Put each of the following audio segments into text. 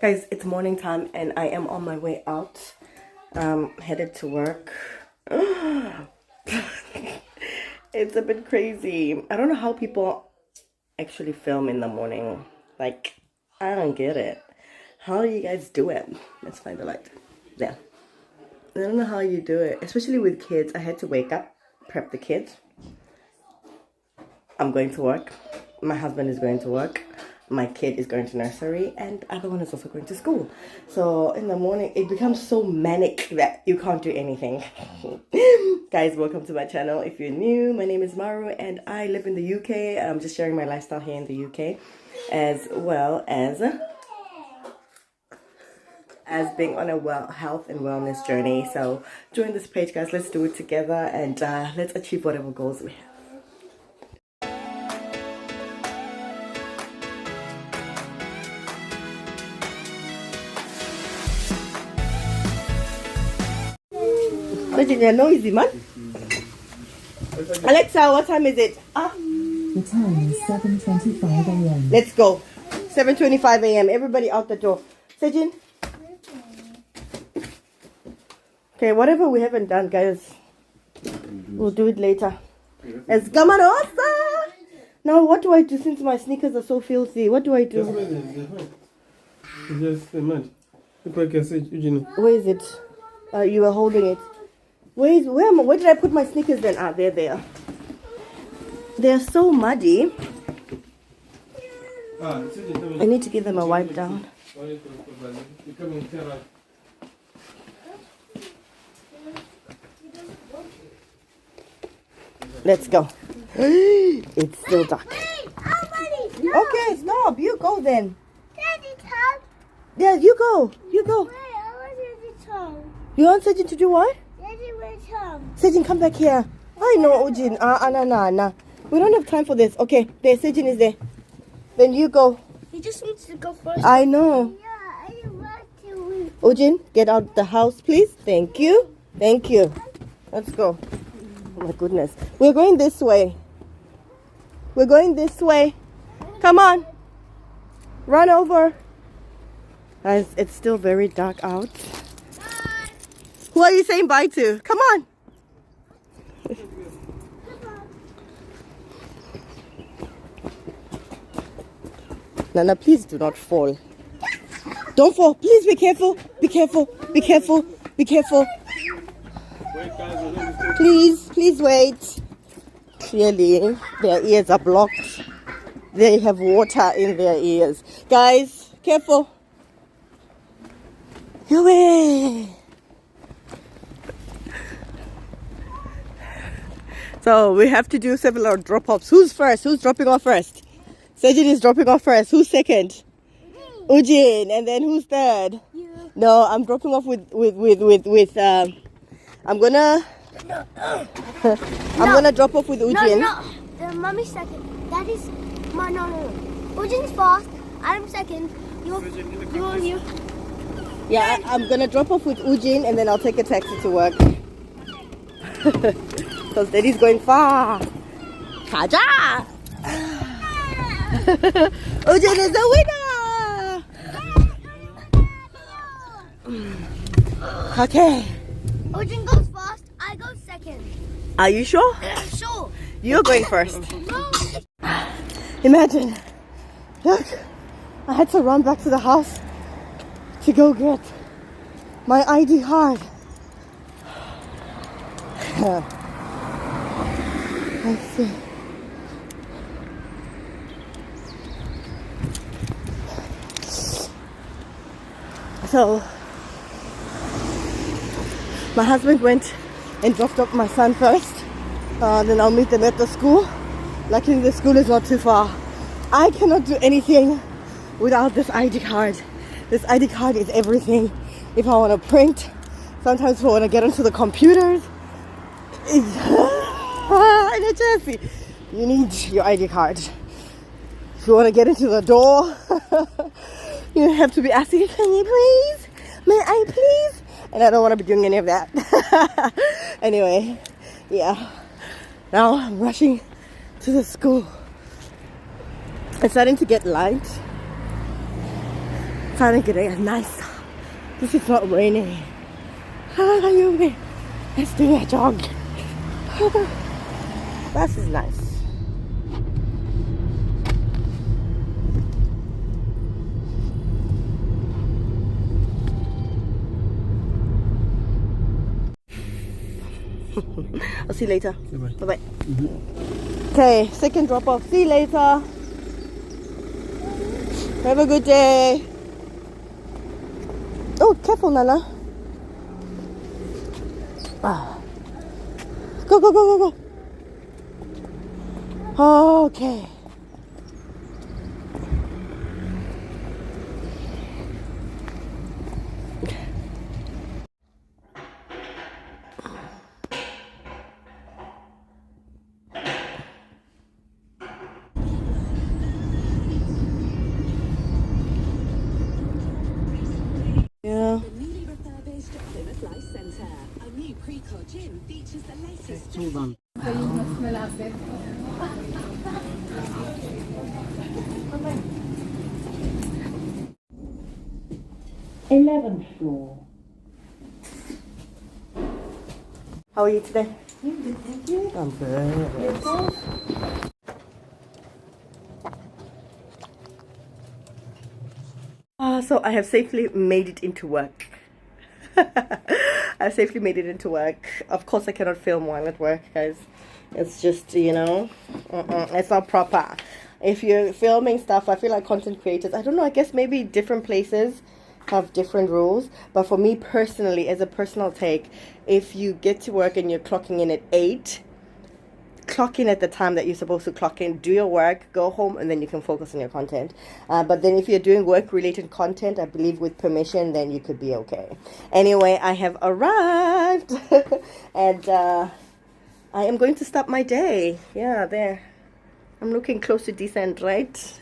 Guys, it's morning time and I am on my way out. Headed to work. It's a bit crazy. I don't know how people actually film in the morning. Like, I don't get it. How do you guys do it? Let's find the light. There. I don't know how you do it, especially with kids. I had to wake up, prep the kids. I'm going to work. My husband is going to work. My kid is going to nursery, and the other one is also going to school. So in the morning, it becomes so manic that you can't do anything. Guys, welcome to my channel. If you're new, my name is Maru, and I live in the UK. I'm just sharing my lifestyle here in the UK, as well as being on a health and wellness journey. So join this page, guys. Let's do it together, and let's achieve whatever goals we have. You're noisy, man. Alexa, what time is it? The time is 7:25 a.m. Let's go. 7:25 a.m. Everybody out the door. Sejin. Okay, whatever we haven't done, guys, we'll do it later. It's Gamarosa. Now, what do I do since my sneakers are so filthy? What do I do? Just a minute. Where is it? You were holding it. Where did I put my sneakers then? There they are. They're so muddy. I need to give them a wipe down. Let's go. It's still dark. Okay, stop. You go then. Yeah, you go. You go. You want Sejin to do what? Sejin, come back here. I know, Ujin. Nah. We don't have time for this. Okay, there, Sejin is there. Then you go. He just wants to go first. I know. Yeah, I want to. Ujin, get out the house, please. Thank you. Thank you. Let's go. Oh my goodness. We're going this way. We're going this way. Come on. Run over. Guys, it's still very dark out. Who are you saying bye to? Come on. Nana, please do not fall. Don't fall. Please be careful. Be careful. Be careful. Be careful. Please wait. Clearly, their ears are blocked. They have water in their ears. Guys, careful. Your way. So we have to do several drop-offs. Who's first? Who's dropping off first? Sejin is dropping off first. Who's second? Ujin. And then who's third? You. No, I'm dropping off with I'm gonna drop off with Ujin. No. The mommy's second. Daddy's no. Ujin's first. I'm second. You. Yeah, I'm gonna drop off with Ujin and then I'll take a taxi to work. Because Daddy's going far. Kaja! Ujin is the winner! Okay. Ujin goes first. I go second. Are you sure? Sure. You're going first. No. Imagine. Look, I had to run back to the house to go get my ID card. Let's see. So, my husband went and dropped off my son first. Then I'll meet them at the school. Luckily, the school is not too far. I cannot do anything without this ID card. This ID card is everything. If I want to print, sometimes if I want to get onto the computers, you need your ID card. If you want to get into the door, you have to be asking, can you please? May I please? And I don't want to be doing any of that. Anyway, yeah. Now I'm rushing to the school. It's starting to get light. Finally getting a nice. This is not raining. Let's do a jog. This is nice. I'll see you later. Bye bye. Okay, second drop off. See you later. Have a good day. Oh, careful, Nana. Ah. Go, go, go, go, go. Okay. Yeah. The newly refurbished Plymouth Life Centre. A new pre-core gym features the latest. Hold on. 11th floor. How are you today? Thank you. I'm good. So I have safely made it into work. I safely made it into work. Of course, I cannot film while at work, guys. It's just, you know, it's not proper. If you're filming stuff, I feel like content creators, I don't know, I guess maybe different places have different rules. But for me personally, as a personal take, if you get to work and you're clocking in at 8, clock in at the time that you're supposed to clock in, do your work, go home, and then you can focus on your content. But then if you're doing work-related content, I believe with permission, then you could be okay. Anyway, I have arrived, and I am going to start my day. Yeah, there. I'm looking close to decent, right?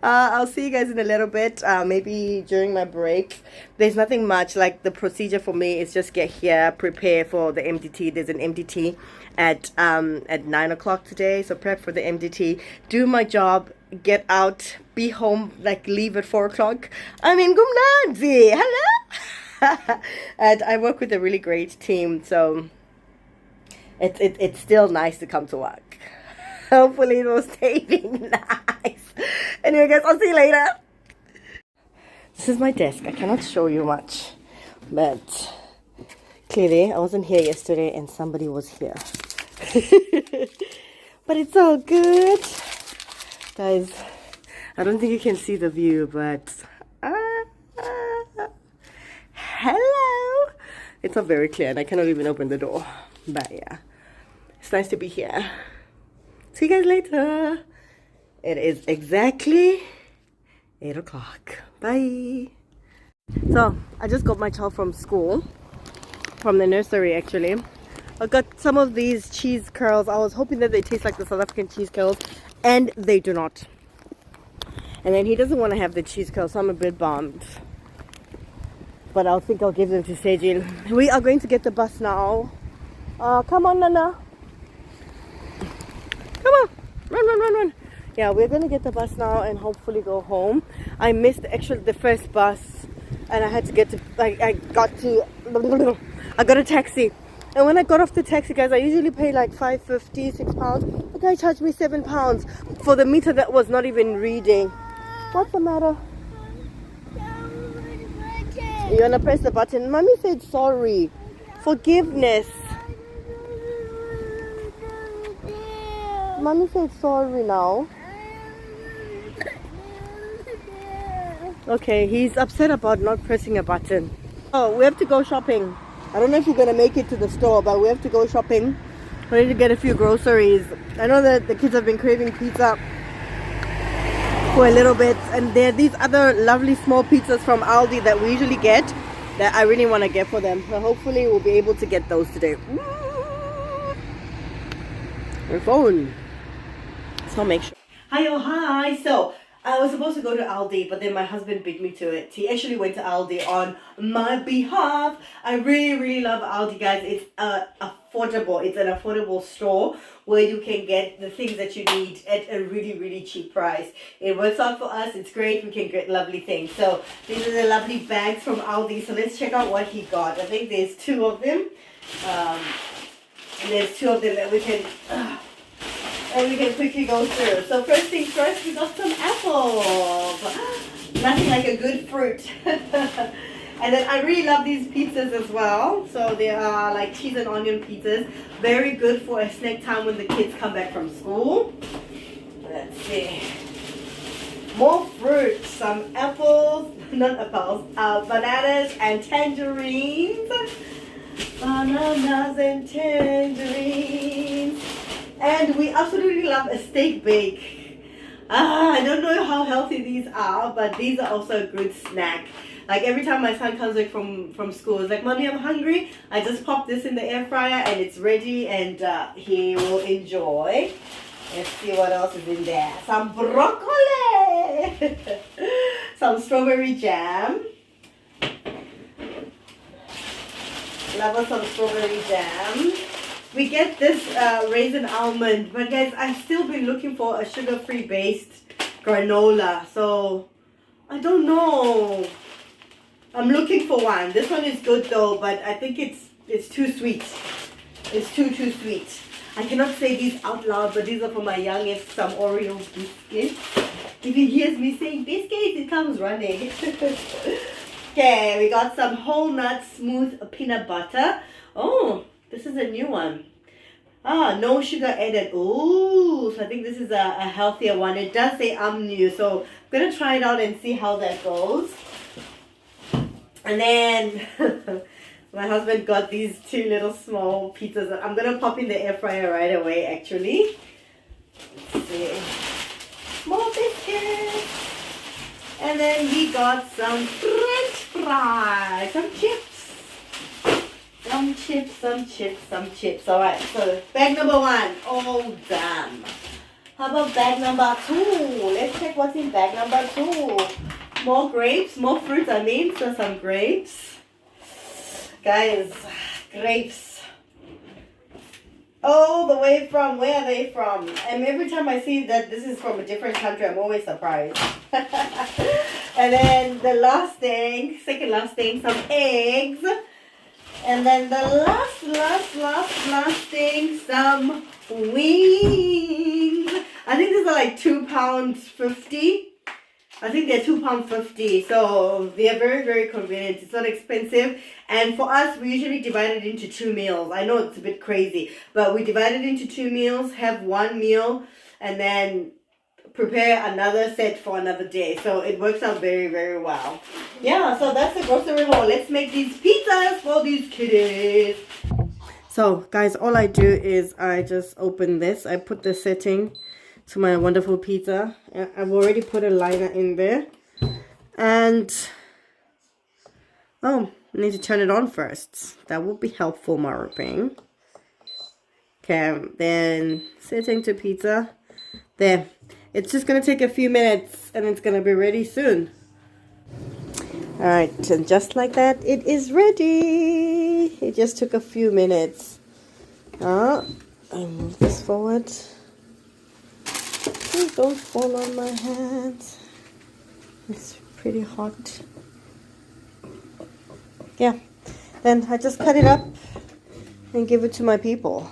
I'll see you guys in a little bit, maybe during my break. There's nothing much. Like, the procedure for me is just get here, prepare for the MDT. There's an MDT at 9 o'clock today, so prep for the MDT, do my job, get out, be home, like leave at 4 o'clock. I mean, gumnadzi, hello. And I work with a really great team, so it's still nice to come to work. Hopefully it will stay being nice. Anyway, guys, I'll see you later. This is my desk. I cannot show you much, but clearly I wasn't here yesterday and somebody was here. But it's all good. Guys, I don't think you can see the view, but hello. It's not very clear and I cannot even open the door. But yeah, it's nice to be here. See you guys later. It is exactly 8 o'clock. Bye. So, I just got my child from school. From the nursery, actually. I got some of these cheese curls. I was hoping that they taste like the South African cheese curls. And they do not. And then he doesn't want to have the cheese curls, so I'm a bit bummed. But I think I'll give them to Sejin. We are going to get the bus now. Come on, Nana. Come on. Run, run, run, run. Yeah, we're going to get the bus now and hopefully go home. I missed the first bus. And I had to get to... I got a taxi. And when I got off the taxi, guys, I usually pay like £5.50, £6. The guy charged me £7 for the meter that was not even reading. What's the matter? You want to press the button? Mommy said sorry. Forgiveness. Mommy said sorry now. Okay, he's upset about not pressing a button. Oh, we have to go shopping. I don't know if we're going to make it to the store, but we have to go shopping. We need to get a few groceries. I know that the kids have been craving pizza for a little bit. And there are these other lovely small pizzas from Aldi that we usually get that I really want to get for them. So hopefully we'll be able to get those today. My phone. So make sure. Hi, oh hi. So I was supposed to go to Aldi, but then my husband beat me to it. He actually went to Aldi on my behalf. I really, really love Aldi, guys. It's a affordable. It's an affordable store where you can get the things that you need at a really, really cheap price. It works out for us. It's great. We can get lovely things. So these are the lovely bags from Aldi. So let's check out what he got. I think there's 2 of them. And there's 2 of them that we can quickly go through. So first things first, we got some apples. Nothing like a good fruit. And then I really love these pizzas as well. So they are like cheese and onion pizzas. Very good for a snack time when the kids come back from school. Let's see. More fruit. Some apples, not apples, bananas and tangerines. Bananas and tangerines. And we absolutely love a steak bake. I don't know how healthy these are, but these are also a good snack. Like every time my son comes back from school, it's like, Mommy, I'm hungry. I just pop this in the air fryer and it's ready, and he will enjoy. Let's see what else is in there. Some broccoli. Some strawberry jam. Love us some strawberry jam. We get this raisin almond, but guys, I've still been looking for a sugar-free based granola. So I don't know. I'm looking for one. This one is good though, but I think it's too sweet. It's too sweet. I cannot say these out loud, but these are for my youngest, some Oreo biscuits. If he hears me saying biscuits, it comes running. Okay, we got some whole nut smooth peanut butter. Oh, this is a new one. No sugar added. Oh, so I think this is a healthier one. It does say I'm new, so I'm going to try it out and see how that goes. And then my husband got these 2 little small pizzas. I'm going to pop in the air fryer right away, actually. Let's see. More biscuits. And then we got some French fries. Some chips. Some chips. Alright, so bag number 1. Oh, damn. How about bag number 2? Let's check what's in bag number 2. More grapes, more fruits, I mean. So some grapes. Guys, grapes. All the way from, where are they from? And every time I see that this is from a different country, I'm always surprised. And then the last thing, second last thing, some eggs. And then the last thing, some wings. I think these are like £2.50. I think they're £2.50. So they are very, very convenient. It's not expensive. And for us, we usually divide it into 2 meals. I know it's a bit crazy, but we divide it into 2 meals, have 1 meal, and then prepare another set for another day. So it works out very, very well. Yeah, so that's the grocery haul. Let's make these pizzas for these kiddies. So guys, all I do is I just open this. I put the setting to my wonderful pizza. I've already put a liner in there. And I need to turn it on first. That would be helpful, Maruping. Okay, then setting to pizza. There. It's just going to take a few minutes and it's going to be ready soon. Alright, and just like that, it is ready. It just took a few minutes. I move this forward. Please don't fall on my hands. It's pretty hot. Yeah, then I just cut it up and give it to my people.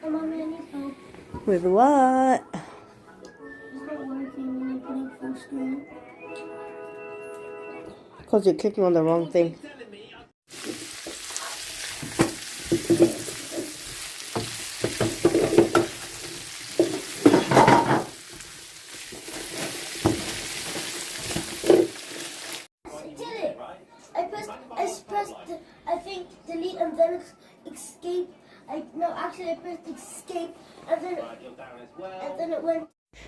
Mommy, I need help. With what? It's not working when I put it full screen. Because you're clicking on the wrong thing. I think delete and then escape. I pressed escape and then it went.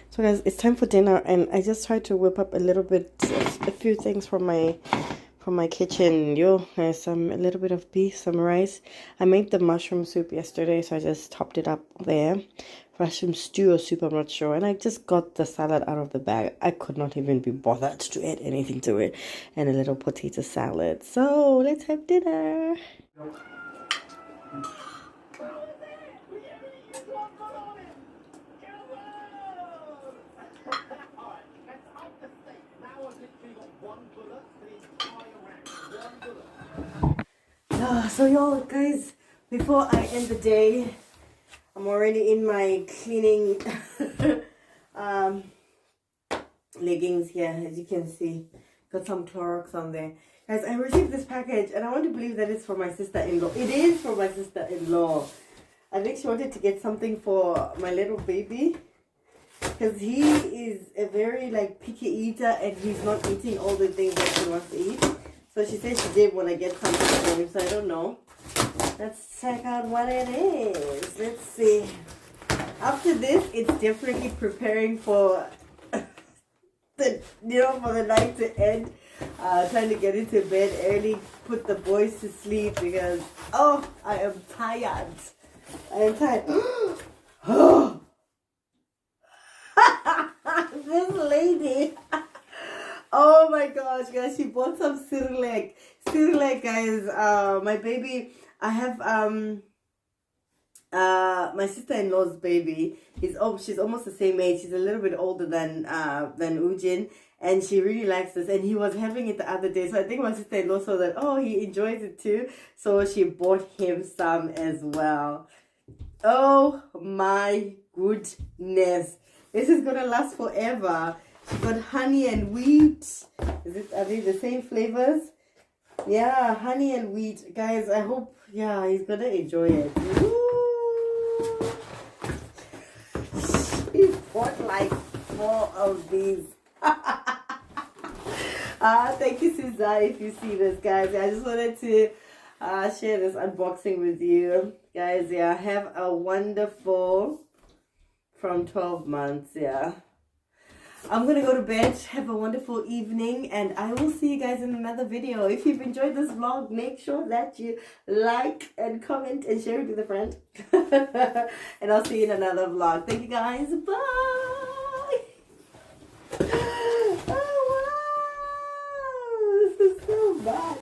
So guys, it's time for dinner, and I just tried to whip up a little bit, a few things from my kitchen. There's a little bit of beef, some rice. I made the mushroom soup yesterday, so I just topped it up there. Mushroom stew or soup, I'm not sure. And I just got the salad out of the bag. I could not even be bothered to add anything to it. And a little potato salad. So let's have dinner. So y'all guys, before I end the day, I'm already in my cleaning leggings here, as you can see. Got some Clorox on there. Guys, I received this package and I want to believe that it's for my sister-in-law. It is for my sister-in-law. I think she wanted to get something for my little baby, because he is a very like picky eater and he's not eating all the things that he wants to eat. So she said she did want to get something for him, so I don't know. Let's check out what it is. Let's see. After this, it's definitely preparing for the for the night to end. Trying to get into bed early, put the boys to sleep because I am tired. I am tired. This lady. Oh my gosh, guys, she bought some Cerelac. Cerelac, guys. My baby, I have my sister-in-law's baby. She's almost the same age. She's a little bit older than Ujin, and she really likes this. And he was having it the other day, so I think my sister-in-law saw that. Oh, he enjoys it too, so she bought him some as well. Oh my goodness, this is gonna last forever. She got honey and wheat. Are they the same flavors? Yeah, honey and wheat. Guys, I hope, he's gonna enjoy it. Woo! She bought like 4 of these. Thank you, Susan, if you see this, guys. I just wanted to share this unboxing with you. Guys, have a wonderful from 12 months, I'm gonna go to bed. Have a wonderful evening, and I will see you guys in another video. If you've enjoyed this vlog, make sure that you like and comment and share it with a friend. And I'll see you in another vlog. Thank you guys. Bye. Oh wow, this is so bad.